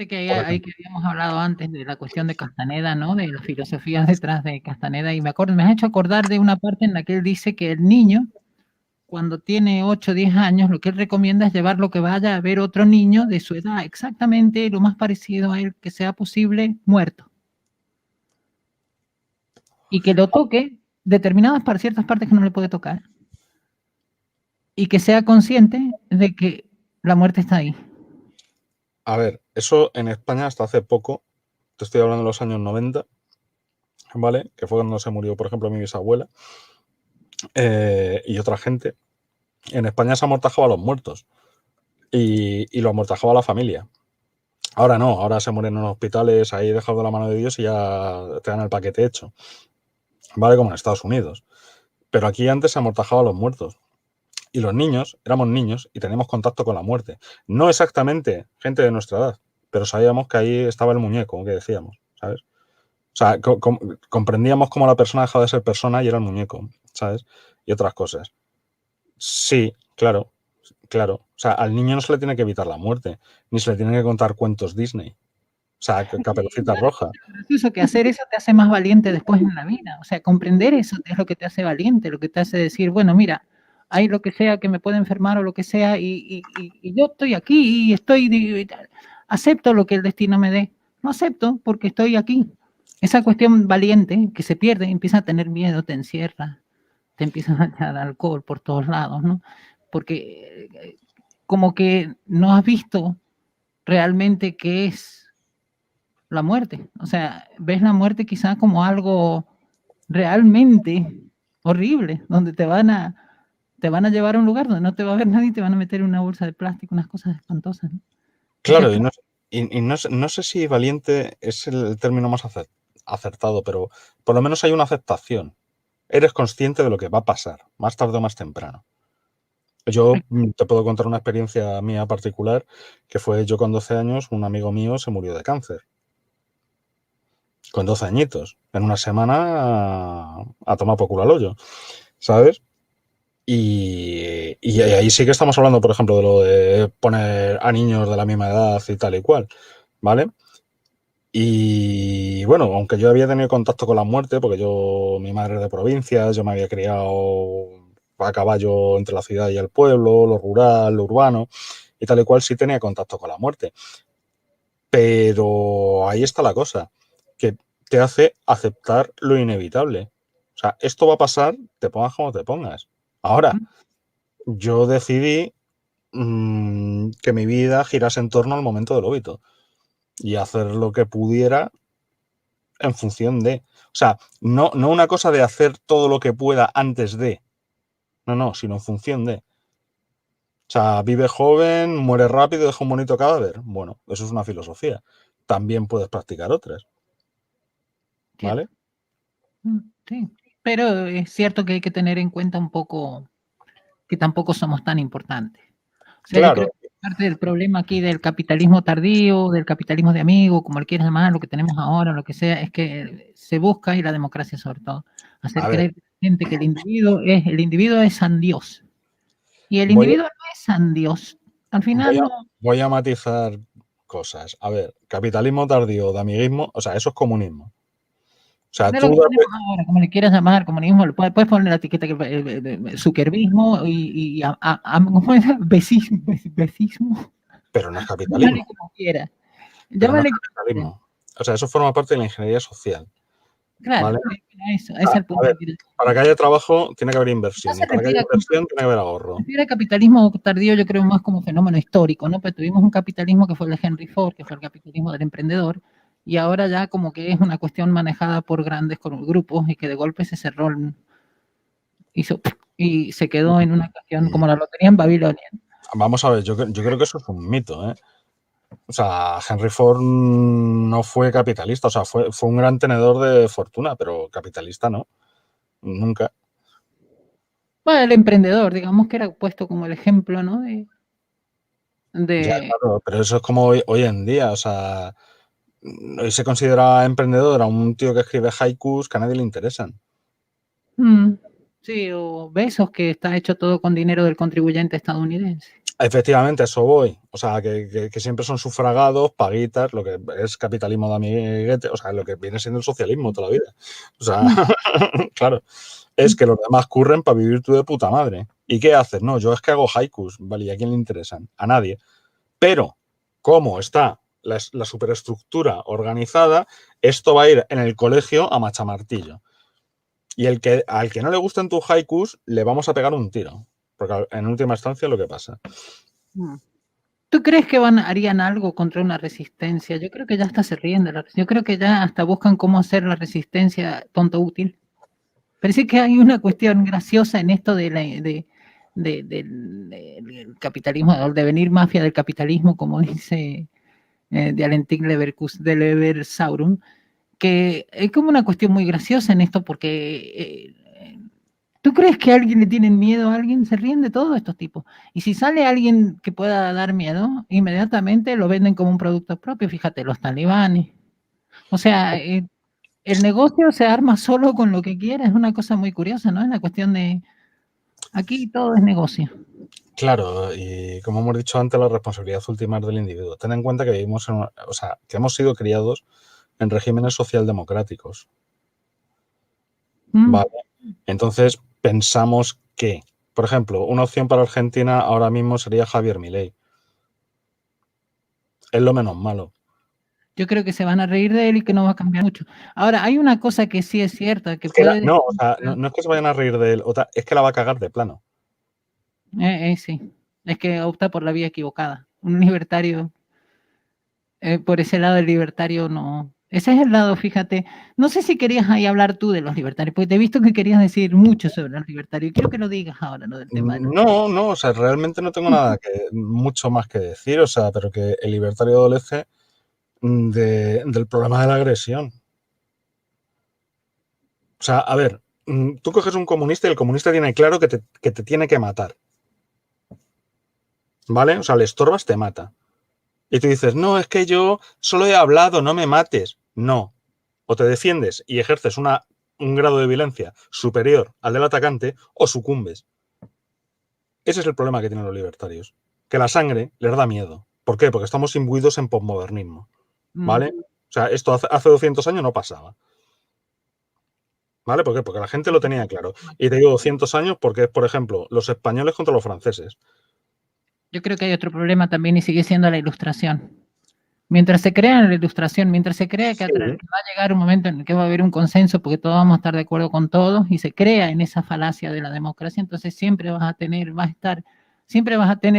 Fíjate que por hay que ejemplo. habíamos hablado antes de la cuestión de Castaneda, ¿no? De la filosofía detrás de Castaneda, y me has hecho acordar de una parte en la que él dice que el niño, cuando tiene 8 o 10 años, lo que él recomienda es llevarlo que vaya a ver otro niño de su edad, exactamente lo más parecido a él que sea posible, muerto. Y que lo toque ciertas partes que no le puede tocar. Y que sea consciente de que la muerte está ahí. A ver, eso en España hasta hace poco, te estoy hablando de los años 90, ¿vale? Que fue cuando se murió, por ejemplo, mi bisabuela y otra gente. En España se amortajaba a los muertos y lo amortajaba la familia. Ahora no, ahora se mueren en los hospitales ahí dejados de la mano de Dios y ya te dan el paquete hecho, ¿vale? Como en Estados Unidos. Pero aquí antes se amortajaba a los muertos. Y los niños, éramos niños y teníamos contacto con la muerte. No exactamente gente de nuestra edad, pero sabíamos que ahí estaba el muñeco, que decíamos, ¿sabes? O sea, comprendíamos cómo la persona dejaba de ser persona y era el muñeco, ¿sabes? Y otras cosas. Sí, claro, claro. O sea, al niño no se le tiene que evitar la muerte, ni se le tiene que contar cuentos Disney. O sea, Caperucita Roja. Gracioso que hacer eso te hace más valiente después en la vida. O sea, comprender eso es lo que te hace valiente, lo que te hace decir, bueno, mira, hay lo que sea que me puede enfermar o lo que sea, y yo estoy aquí y acepto lo que el destino me dé. No acepto porque estoy aquí. Esa cuestión valiente que se pierde, empieza a tener miedo, te encierra, te empiezas a echar alcohol por todos lados, ¿no? Porque como que no has visto realmente qué es la muerte. O sea, ves la muerte quizá como algo realmente horrible, donde te van a llevar a un lugar donde no te va a ver nadie y te van a meter en una bolsa de plástico, unas cosas espantosas, ¿no? Dices, Claro, y no sé si valiente es el término más acertado, pero por lo menos hay una aceptación. Eres consciente de lo que va a pasar, más tarde o más temprano. Yo te puedo contar una experiencia mía particular, que fue yo con 12 años, un amigo mío se murió de cáncer. Con 12 añitos. En una semana a tomar por culo al hoyo, ¿sabes? Y ahí sí que estamos hablando, por ejemplo, de lo de poner a niños de la misma edad y tal y cual, ¿vale? Y bueno, aunque yo había tenido contacto con la muerte, porque mi madre es de provincias, yo me había criado a caballo entre la ciudad y el pueblo, lo rural, lo urbano, y tal y cual sí tenía contacto con la muerte. Pero ahí está la cosa, que te hace aceptar lo inevitable. O sea, esto va a pasar, te pongas como te pongas. Ahora, yo decidí que mi vida girase en torno al momento del óbito y hacer lo que pudiera en función de. O sea, no una cosa de hacer todo lo que pueda antes de. No, sino en función de. O sea, vive joven, muere rápido, deja un bonito cadáver. Bueno, eso es una filosofía. También puedes practicar otras. cierto. ¿Vale? Sí, pero es cierto que hay que tener en cuenta un poco que tampoco somos tan importantes. O sea, yo creo Claro. que parte del problema aquí del capitalismo tardío, del capitalismo de amigos, como le quieras llamar, lo que tenemos ahora, lo que sea, es que se busca, y la democracia sobre todo, hacer A ver, creer a la gente que el individuo es San Dios. Y el voy, individuo no es San Dios. Al voy final a, no. voy a matizar cosas. A ver, capitalismo tardío de amiguismo, o sea, eso es comunismo. O sea, De lo tú que date. tenemos ahora, como le quieras llamar, comunismo, puedes poner la etiqueta que zuckervismo ¿cómo es? Becismo, Pero no es capitalismo. llámale como quiera. Pero no es Llámale como quiera. capitalismo. O sea, eso forma parte de la ingeniería social. Claro, ¿Vale? eso, O ese es sea, el a punto ver, que quiero. para que haya trabajo tiene que haber No inversión. se Y para que haya refiere inversión tiene que haber ahorro. al capitalismo tardío, yo creo más como fenómeno histórico, ¿no? Pero tuvimos un capitalismo que fue el de Henry Ford, que fue el capitalismo del emprendedor, y ahora ya como que es una cuestión manejada por grandes grupos y que de golpe se cerró, hizo, y se quedó en una cuestión como la lotería en Babilonia. Vamos a ver, yo creo que eso es un mito, ¿eh? O sea, Henry Ford no fue capitalista, o sea, fue un gran tenedor de fortuna, pero capitalista no, nunca. Bueno, el emprendedor, digamos que era puesto como el ejemplo, ¿no? Ya, De claro, pero eso es como hoy en día, o sea, hoy se considera emprendedor a un tío que escribe haikus que a nadie le interesan. sí, o Besos, que está hecho todo con dinero del contribuyente estadounidense. Efectivamente, a eso voy. O sea, que siempre son sufragados, paguitas, lo que es capitalismo de amiguete, o sea, lo que viene siendo el socialismo toda la vida. O sea, claro, es que los demás curren para vivir tú de puta madre. ¿Y qué haces? No, yo es que hago haikus, ¿vale? ¿Y a quién le interesan? A nadie. Pero, ¿cómo está la superestructura organizada? Esto va a ir en el colegio a machamartillo. Y al que no le gusten tus haikus, le vamos a pegar un tiro. Porque en última instancia es lo que pasa. ¿Tú crees que harían algo contra una resistencia? Yo creo que ya hasta se ríen de la resistencia. Yo creo que ya hasta buscan cómo hacer la resistencia tonto útil. Parece que hay una cuestión graciosa en esto del capitalismo, del devenir mafia del capitalismo, como dice Dialectic Leversaurum, que es como una cuestión muy graciosa en esto porque ¿tú crees que a alguien le tienen miedo a alguien? Se ríen de todos estos tipos. Y si sale alguien que pueda dar miedo, inmediatamente lo venden como un producto propio. Fíjate, los talibanes. O sea, el negocio se arma solo con lo que quiere. Es una cosa muy curiosa, ¿no? Es la cuestión de aquí todo es negocio. Claro, y como hemos dicho antes, la responsabilidad última es del individuo. Ten en cuenta que vivimos o sea, que hemos sido criados en regímenes socialdemocráticos. ¿Vale? Entonces, pensamos que, por ejemplo, una opción para Argentina ahora mismo sería Javier Milei. Es lo menos malo. Yo creo que se van a reír de él y que no va a cambiar mucho. Ahora, hay una cosa que sí es cierta, que puede... No, o sea, no es que se vayan a reír de él, es que la va a cagar de plano. Sí, es que opta por la vía equivocada. Un libertario, por ese lado el libertario no... Ese es el lado, fíjate. No sé si querías ahí hablar tú de los libertarios, porque te he visto que querías decir mucho sobre los libertarios. Quiero que lo digas ahora, ¿no? Del tema de los... No, o sea, realmente no tengo nada mucho más que decir, o sea, pero que el libertario adolece del problema de la agresión. O sea, a ver, tú coges un comunista y el comunista tiene claro que te tiene que matar. ¿Vale? O sea, le estorbas, te mata. Y tú dices, no, es que yo solo he hablado, no me mates. No. O te defiendes y ejerces un grado de violencia superior al del atacante o sucumbes. Ese es el problema que tienen los libertarios. Que la sangre les da miedo. ¿Por qué? Porque estamos imbuidos en posmodernismo. ¿Vale? O sea, esto hace 200 años no pasaba. ¿Vale? ¿Por qué? Porque la gente lo tenía claro. Y te digo 200 años porque es, por ejemplo, los españoles contra los franceses. Yo creo que hay otro problema también y sigue siendo la ilustración. Mientras se crea la ilustración, mientras se crea que, Sí. que va a llegar un momento en el que va a haber un consenso porque todos vamos a estar de acuerdo con todos y se crea en esa falacia de la democracia, entonces siempre vas a tener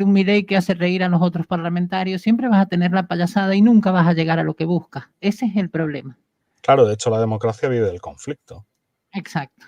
un Milei que hace reír a los otros parlamentarios, siempre vas a tener la payasada y nunca vas a llegar a lo que buscas. Ese es el problema. Claro, de hecho la democracia vive del conflicto. Exacto.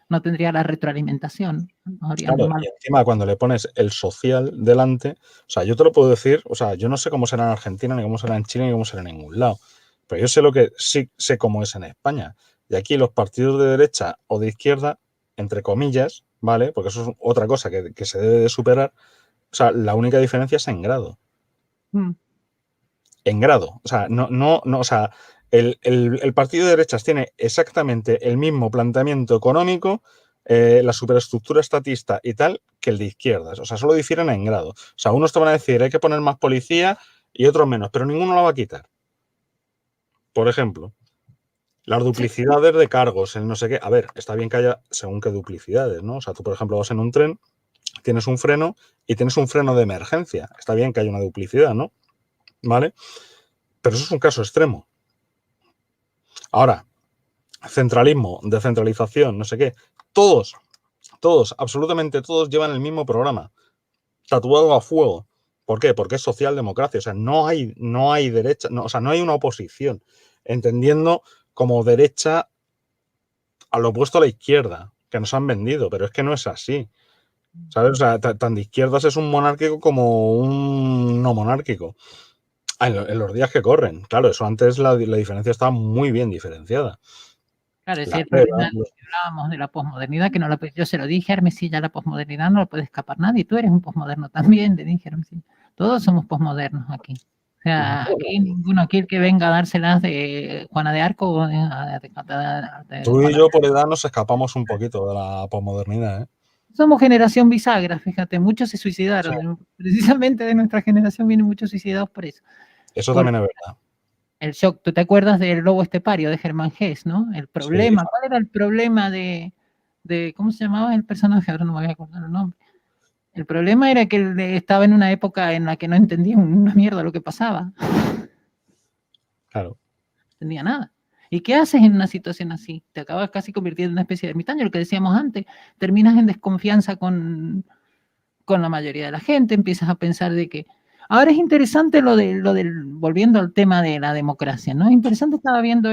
No tendría la retroalimentación. No claro, y encima cuando le pones el social delante, o sea, yo te lo puedo decir, o sea, yo no sé cómo será en Argentina, ni cómo será en Chile, ni cómo será en ningún lado, pero yo sé sí sé cómo es en España. Y aquí los partidos de derecha o de izquierda, entre comillas, ¿vale? Porque eso es otra cosa que se debe de superar. O sea, la única diferencia es en grado. En grado. O sea, o sea, el partido de derechas tiene exactamente el mismo planteamiento económico, la superestructura estatista y tal, que el de izquierdas. O sea, solo difieren en grado. O sea, unos te van a decir hay que poner más policía y otros menos, pero ninguno la va a quitar. Por ejemplo, las duplicidades de cargos, el no sé qué. A ver, está bien que haya según qué duplicidades, ¿no? O sea, tú, por ejemplo, vas en un tren, tienes un freno y tienes un freno de emergencia. Está bien que haya una duplicidad, ¿no? ¿Vale? Pero eso es un caso extremo. Ahora, centralismo, descentralización, no sé qué. Todos, absolutamente todos llevan el mismo programa. Tatuado a fuego. ¿Por qué? Porque es socialdemocracia. O sea, no hay derecha, o sea, no hay una oposición. Entendiendo como derecha a lo opuesto a la izquierda, que nos han vendido, pero es que no es así. ¿Sabes? O sea, tan de izquierdas es un monárquico como un no monárquico. En los días que corren. Claro, eso antes la diferencia estaba muy bien diferenciada. Claro, es cierto, hablábamos de la posmodernidad, que no yo se lo dije a Hermesilla, la posmodernidad no la puede escapar nadie, tú eres un posmoderno también, le dije a Hermesilla. Todos somos posmodernos aquí. O sea, aquí ninguno, aquí el que venga a dárselas de Juana de Arco o tú y yo por edad nos escapamos un poquito de la posmodernidad, ¿eh? Somos generación bisagra, fíjate, muchos se suicidaron. Sí. Precisamente de nuestra generación vienen muchos suicidados por eso. Eso Por también es verdad. el shock. ¿Tú te acuerdas del lobo estepario de Germán Hesse, no? El Sí, problema, ¿cuál era el problema de cómo se llamaba el personaje? Ahora no me voy a acordar el nombre. El problema era que él estaba en una época en la que no entendía una mierda lo que pasaba. claro. No entendía nada. ¿Y qué haces en una situación así? Te acabas casi convirtiendo en una especie de ermitaño, lo que decíamos antes. Terminas en desconfianza con la mayoría de la gente, empiezas a pensar de que... Ahora es interesante lo del, volviendo al tema de la democracia, ¿no? Es interesante, estaba viendo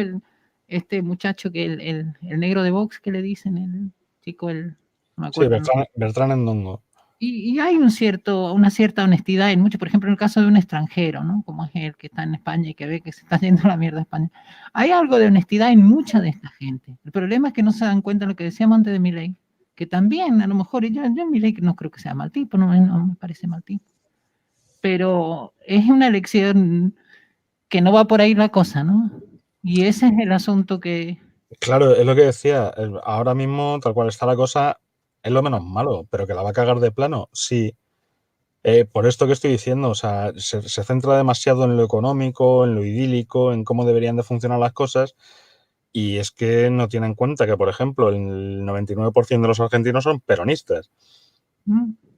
este muchacho, que el negro de Vox, que le dicen, el chico, no me Sí, acuerdo, ¿no? Bertrán Endongo. Y hay una cierta honestidad en mucho, por ejemplo, en el caso de un extranjero, ¿no? Como es él que está en España y que ve que se está yendo a la mierda a España. Hay algo de honestidad en mucha de esta gente. El problema es que no se dan cuenta de lo que decíamos antes de Milei, que también, a lo mejor, yo Milei no creo que sea mal tipo, no me parece mal tipo. Pero es una elección que no va por ahí la cosa, ¿no? Y ese es el asunto que... Claro, es lo que decía. Ahora mismo, tal cual está la cosa, es lo menos malo, pero que la va a cagar de plano, sí. Por esto que estoy diciendo, o sea, se centra demasiado en lo económico, en lo idílico, en cómo deberían de funcionar las cosas, y es que no tiene en cuenta que, por ejemplo, el 99% de los argentinos son peronistas.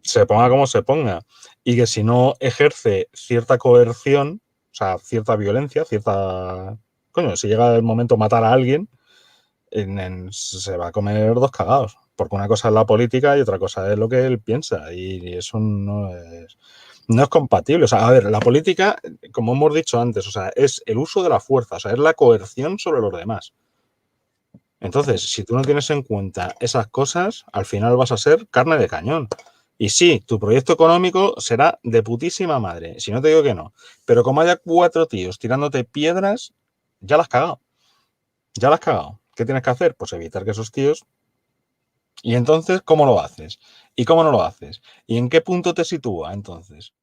Se ponga como se ponga. Y que si no ejerce cierta coerción, o sea, cierta violencia, cierta... Coño, si llega el momento de matar a alguien, se va a comer dos cagados. Porque una cosa es la política y otra cosa es lo que él piensa. Y eso no es compatible. O sea, a ver, la política, como hemos dicho antes, o sea, es el uso de la fuerza, o sea, es la coerción sobre los demás. Entonces, si tú no tienes en cuenta esas cosas, al final vas a ser carne de cañón. Y sí, tu proyecto económico será de putísima madre, si no te digo que no. Pero como haya 4 tíos tirándote piedras, ya las has cagado. Ya las has cagado. ¿Qué tienes que hacer? Pues evitar que esos tíos... Y entonces, ¿cómo lo haces? ¿Y cómo no lo haces? ¿Y en qué punto te sitúa entonces?